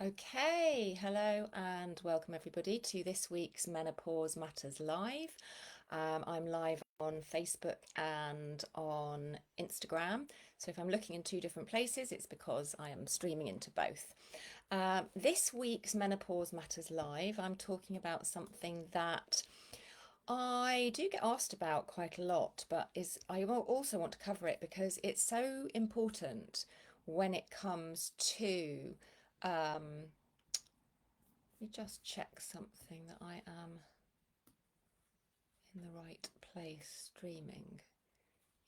Okay, hello and welcome everybody to this week's Menopause Matters Live. I'm live on Facebook and on Instagram. So if I'm looking in two different places, it's because I am streaming into both. This week's Menopause Matters Live, I'm talking about something that I do get asked about quite a lot, but also want to cover it because it's so important when it comes to um, let me just check something that I am in the right place streaming.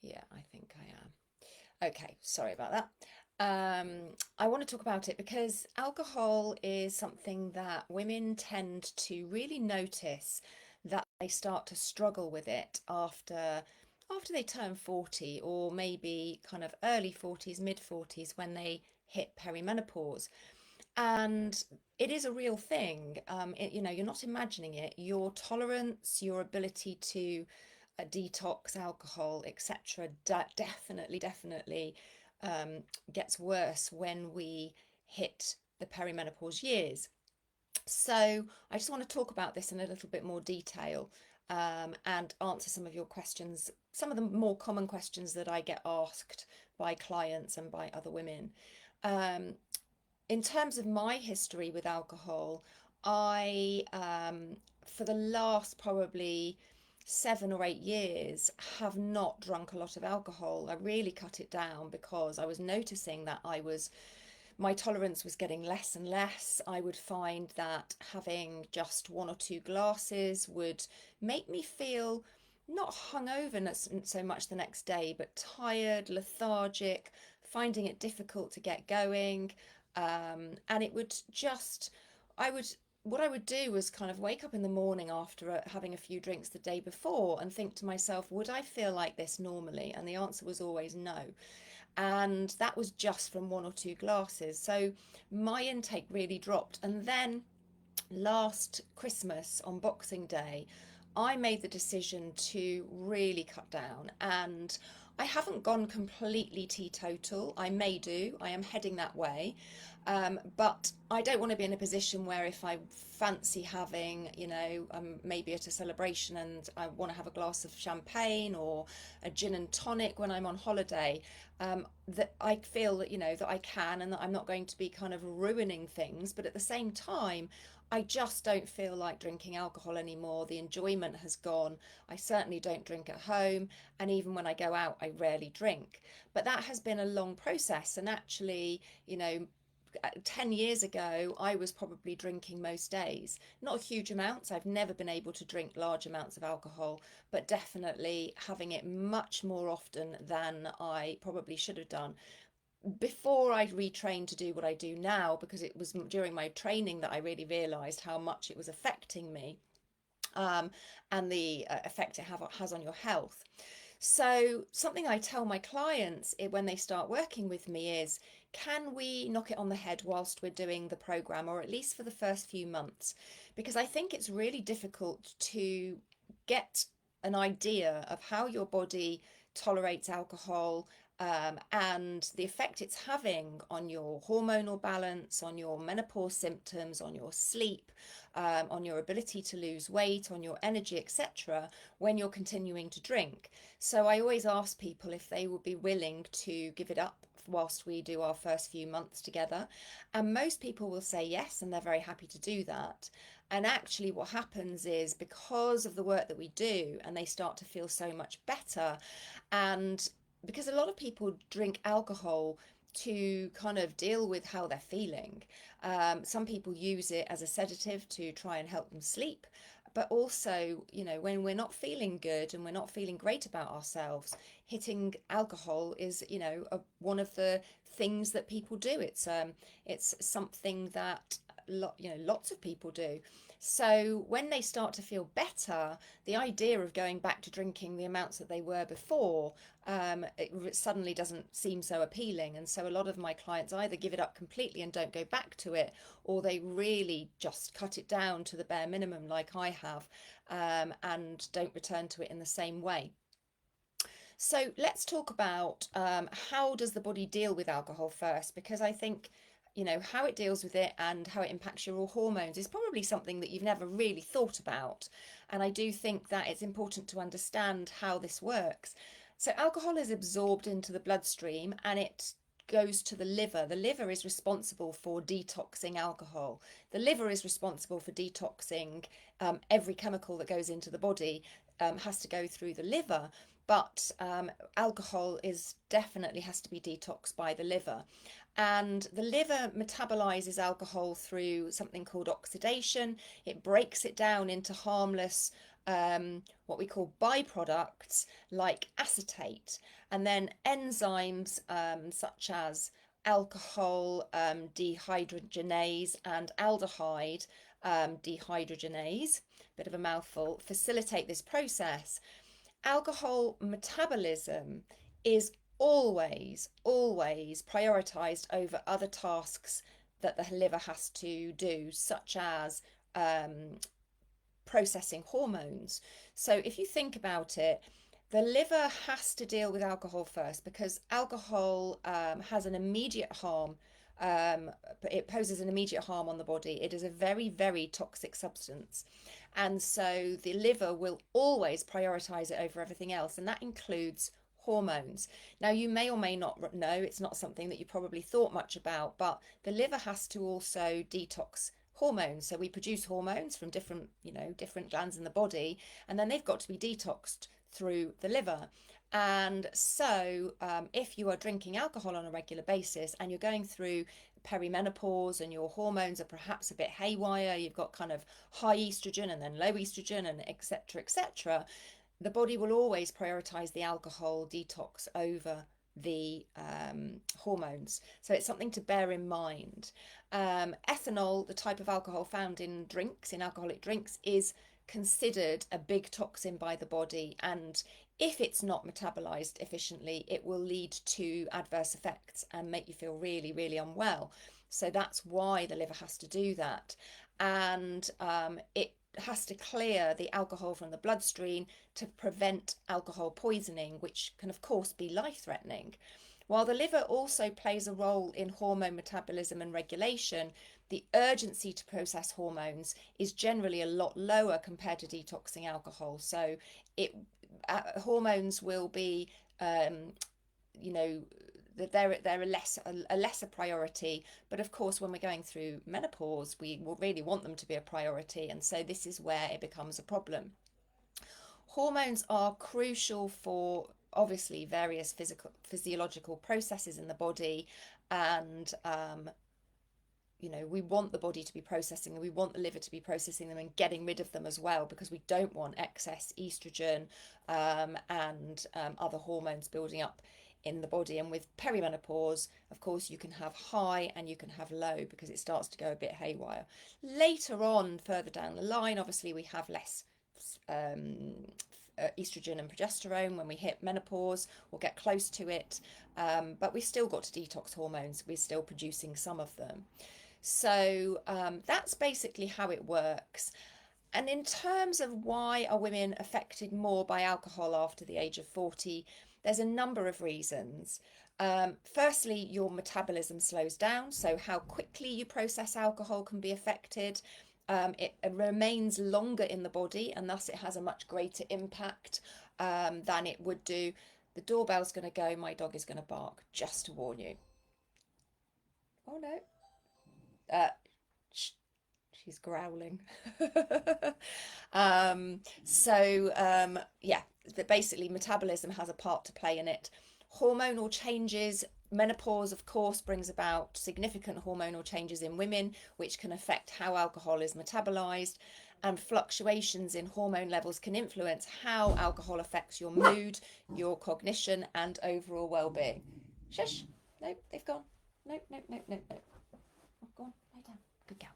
Yeah, I think I am. Okay, sorry about that. I want to talk about it because alcohol is something that women tend to really notice that they start to struggle with it after they turn 40 or maybe kind of early 40s, mid 40s when they hit perimenopause. And it is a real thing. You're not imagining it. Your tolerance, your ability to detox alcohol, etc., definitely gets worse when we hit the perimenopause years. So I just want to talk about this in a little bit more detail and answer some of your questions, some of the more common questions that I get asked by clients and by other women. Um, in terms of my history with alcohol, for the last probably 7 or 8 years, have not drunk a lot of alcohol. I really cut it down because I was noticing that my tolerance was getting less and less. I would find that having just one or two glasses would make me feel not hungover so much the next day, but tired, lethargic, finding it difficult to get going. And it would just, I would, what I would do was kind of wake up in the morning after having a few drinks the day before and think to myself, would I feel like this normally? And the answer was always no. And that was just from one or two glasses. So my intake really dropped. And then last Christmas on Boxing Day, I made the decision to really cut down, and I haven't gone completely teetotal. I may do, I am heading that way. But I don't want to be in a position where if I fancy having, maybe at a celebration and I want to have a glass of champagne or a gin and tonic when I'm on holiday, that I feel that, that I can and that I'm not going to be kind of ruining things. But at the same time, I just don't feel like drinking alcohol anymore. The enjoyment has gone. I certainly don't drink at home. And even when I go out, I rarely drink. But that has been a long process. And actually, 10 years ago, I was probably drinking most days. Not huge amounts. I've never been able to drink large amounts of alcohol, but definitely having it much more often than I probably should have done before I retrained to do what I do now, because it was during my training that I really realized how much it was affecting me, um, and the effect has on your health. So, something I tell my clients when they start working with me is, can we knock it on the head whilst we're doing the program, or at least for the first few months? Because I think it's really difficult to get an idea of how your body tolerates alcohol, and the effect it's having on your hormonal balance, on your menopause symptoms, on your sleep, on your ability to lose weight, on your energy, etc., when you're continuing to drink. So I always ask people if they would be willing to give it up whilst we do our first few months together. And most people will say yes, and they're very happy to do that. And actually, what happens is because of the work that we do, and they start to feel so much better, and because a lot of people drink alcohol to kind of deal with how they're feeling. Some people use it as a sedative to try and help them sleep. But also, when we're not feeling good and we're not feeling great about ourselves, hitting alcohol is, one of the things that people do. It's something that lots of people do. So when they start to feel better, the idea of going back to drinking the amounts that they were before, it suddenly doesn't seem so appealing. And so a lot of my clients either give it up completely and don't go back to it, or they really just cut it down to the bare minimum, like I have, and don't return to it in the same way. So let's talk about how does the body deal with alcohol first, because I think you know, how it deals with it and how it impacts your hormones is probably something that you've never really thought about. And I do think that it's important to understand how this works. So alcohol is absorbed into the bloodstream and it goes to the liver. The liver is responsible for detoxing alcohol. The liver is responsible for detoxing every chemical that goes into the body, has to go through the liver. But alcohol is definitely has to be detoxed by the liver. And the liver metabolizes alcohol through something called oxidation. It breaks it down into harmless, what we call byproducts like acetate. And then enzymes such as alcohol dehydrogenase and aldehyde dehydrogenase, bit of a mouthful, facilitate this process. Alcohol metabolism is always prioritized over other tasks that the liver has to do, such as processing hormones. So if you think about it, the liver has to deal with alcohol first because alcohol has an immediate harm. It poses an immediate harm on the body. It is a very toxic substance. And so the liver will always prioritize it over everything else. And that includes hormones. Now, you may or may not know, it's not something that you probably thought much about, but the liver has to also detox hormones. So we produce hormones from different, you know, different glands in the body, and then they've got to be detoxed through the liver. And so if you are drinking alcohol on a regular basis and you're going through perimenopause and your hormones are perhaps a bit haywire, you've got kind of high estrogen and then low estrogen and etc., the body will always prioritize the alcohol detox over the hormones. So it's something to bear in mind. Ethanol, the type of alcohol found in drinks, in alcoholic drinks, is considered a big toxin by the body, and if it's not metabolized efficiently, it will lead to adverse effects and make you feel really unwell. So that's why the liver has to do that. And it has to clear the alcohol from the bloodstream to prevent alcohol poisoning, which can of course be life-threatening. While the liver also plays a role in hormone metabolism and regulation, the urgency to process hormones is generally a lot lower compared to detoxing alcohol. So hormones will be, you know, they're a lesser priority, but of course when we're going through menopause we will really want them to be a priority, and so this is where it becomes a problem. Hormones are crucial for obviously various physiological processes in the body, and you know, we want the body to be processing them, we want the liver to be processing them and getting rid of them as well, because we don't want excess estrogen and other hormones building up in the body. And with perimenopause, of course, you can have high and you can have low because it starts to go a bit haywire. Later on, further down the line, obviously we have less estrogen and progesterone when we hit menopause or get close to it, but we've still got to detox hormones, we're still producing some of them. So that's basically how it works. And in terms of why are women affected more by alcohol after the age of 40, there's a number of reasons. Firstly, your metabolism slows down, so how quickly you process alcohol can be affected. It remains longer in the body, and thus it has a much greater impact than it would do. The doorbell's going to go, my dog is going to bark, just to warn you. Oh no. She's growling. Yeah, but basically metabolism has a part to play in it. Hormonal changes, menopause of course brings about significant hormonal changes in women, which can affect how alcohol is metabolized, and fluctuations in hormone levels can influence how alcohol affects your mood, your cognition, and overall well-being. Shush. Nope, they've gone. Nope. Oh, go on, lie down. Good girl.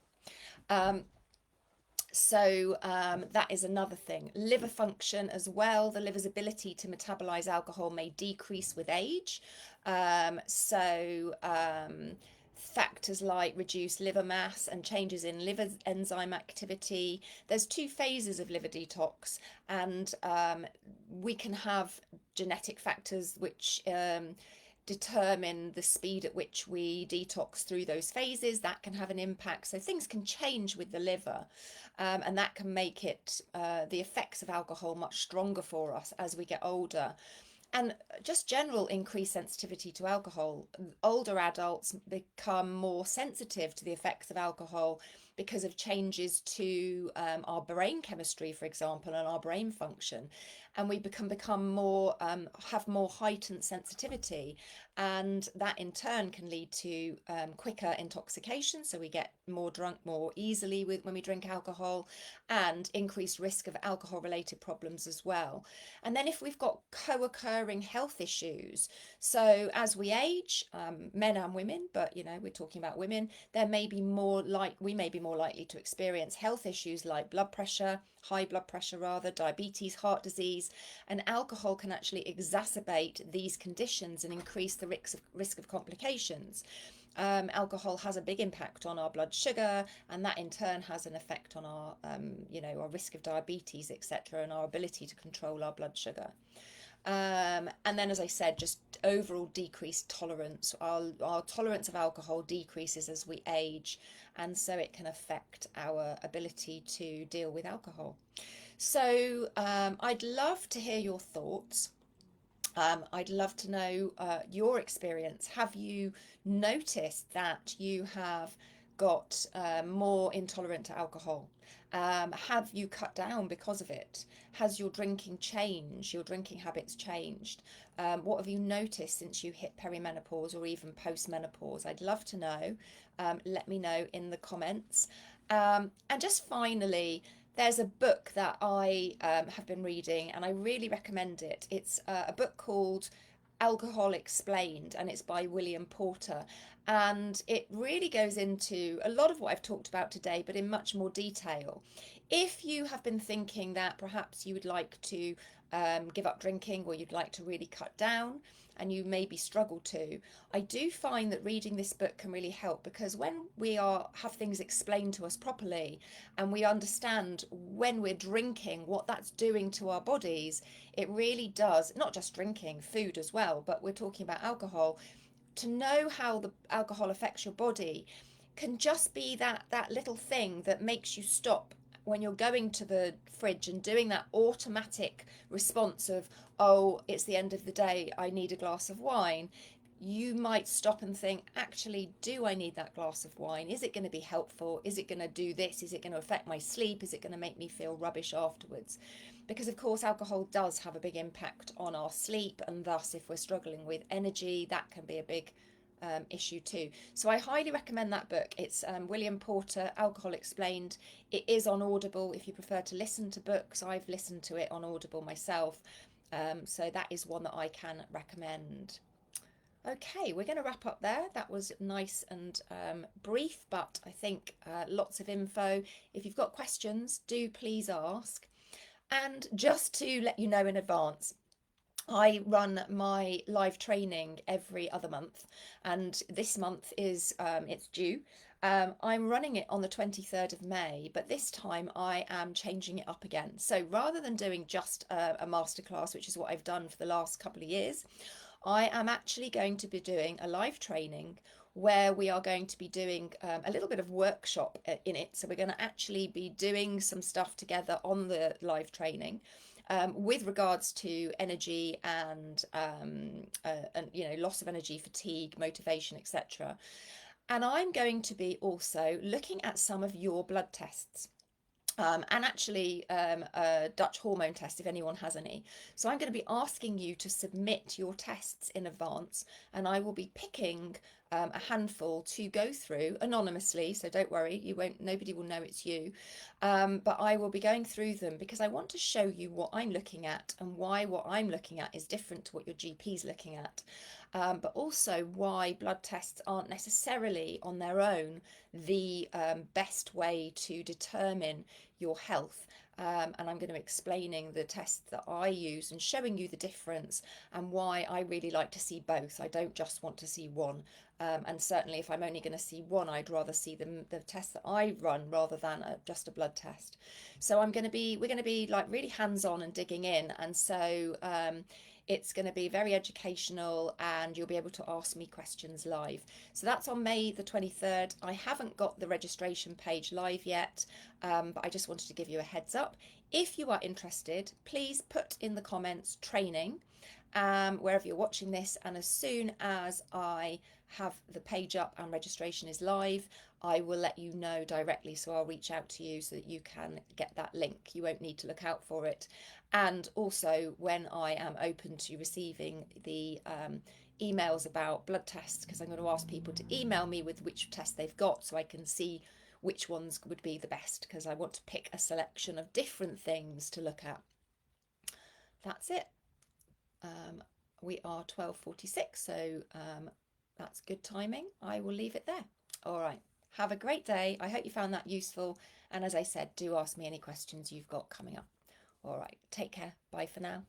That is another thing. Liver function as well. The liver's ability to metabolize alcohol may decrease with age. Factors like reduced liver mass and changes in liver enzyme activity. There's two phases of liver detox, and we can have genetic factors which determine the speed at which we detox through those phases. That can have an impact. So things can change with the liver, and that can make it the effects of alcohol much stronger for us as we get older. And just general increased sensitivity to alcohol. Older adults become more sensitive to the effects of alcohol because of changes to our brain chemistry, for example, and our brain function. And we become more, have more heightened sensitivity. And that in turn can lead to quicker intoxication. So we get more drunk more easily when we drink alcohol, and increased risk of alcohol related problems as well. And then if we've got co-occurring health issues, so as we age, men and women, but we're talking about women, we may be more likely to experience health issues like blood pressure, high blood pressure rather, diabetes, heart disease, and alcohol can actually exacerbate these conditions and increase the risk of complications. Alcohol has a big impact on our blood sugar, and that in turn has an effect on our risk of diabetes, etc., and our ability to control our blood sugar. And then, as I said, just overall decreased tolerance. Our tolerance of alcohol decreases as we age, and so it can affect our ability to deal with alcohol. So I'd love to hear your thoughts. I'd love to know your experience. Have you noticed that you have got more intolerant to alcohol? Have you cut down because of it? Has your drinking changed? Your drinking habits changed? What have you noticed since you hit perimenopause or even postmenopause? I'd love to know. Let me know in the comments. And just finally, there's a book that I have been reading and I really recommend it. It's a book called Alcohol Explained, and it's by William Porter. And it really goes into a lot of what I've talked about today, but in much more detail. If you have been thinking that perhaps you would like to give up drinking, or you'd like to really cut down, and you maybe struggle to, I do find that reading this book can really help, because when we have things explained to us properly and we understand when we're drinking what that's doing to our bodies, it really does, not just drinking, food as well, but we're talking about alcohol. To know how the alcohol affects your body can just be that little thing that makes you stop when you're going to the fridge and doing that automatic response of, oh, it's the end of the day, I need a glass of wine. You might stop and think, actually, do I need that glass of wine? Is it going to be helpful? Is it going to do this? Is it going to affect my sleep? Is it going to make me feel rubbish afterwards? Because of course alcohol does have a big impact on our sleep, and thus if we're struggling with energy, that can be a big issue too. So I highly recommend that book. It's William Porter, Alcohol Explained. It is on Audible if you prefer to listen to books. I've listened to it on Audible myself. So that is one that I can recommend. Okay, we're going to wrap up there. That was nice and brief, but I think lots of info. If you've got questions, do please ask. And just to let you know in advance, I run my live training every other month, and this month is it's due. I'm running it on the 23rd of May, but this time I am changing it up again. So rather than doing just a masterclass, which is what I've done for the last couple of years, I am actually going to be doing a live training where we are going to be doing a little bit of workshop in it. So we're going to actually be doing some stuff together on the live training with regards to energy and loss of energy, fatigue, motivation, etc. And I'm going to be also looking at some of your blood tests. And actually a Dutch hormone test if anyone has any. So I'm going to be asking you to submit your tests in advance, and I will be picking a handful to go through anonymously. So don't worry, nobody will know it's you. But I will be going through them because I want to show you what I'm looking at and why what I'm looking at is different to what your GP is looking at. But also why blood tests aren't necessarily on their own the best way to determine your health. And I'm going to be explaining the tests that I use and showing you the difference and why I really like to see both. I don't just want to see one. And certainly if I'm only going to see one, I'd rather see the test that I run rather than just a blood test. So we're going to be like really hands-on and digging in. And so It's going to be very educational and you'll be able to ask me questions live. So that's on May the 23rd. I haven't got the registration page live yet, but I just wanted to give you a heads up. If you are interested, please put in the comments training, wherever you're watching this, and as soon as I have the page up and registration is live, I will let you know directly. So I'll reach out to you so that you can get that link. You won't need to look out for it. And also when I am open to receiving the emails about blood tests, because I'm going to ask people to email me with which test they've got so I can see which ones would be the best, because I want to pick a selection of different things to look at. That's it. We are 12:46, so that's good timing. I will leave it there. All right. Have a great day. I hope you found that useful. And as I said, do ask me any questions you've got coming up. All right. Take care. Bye for now.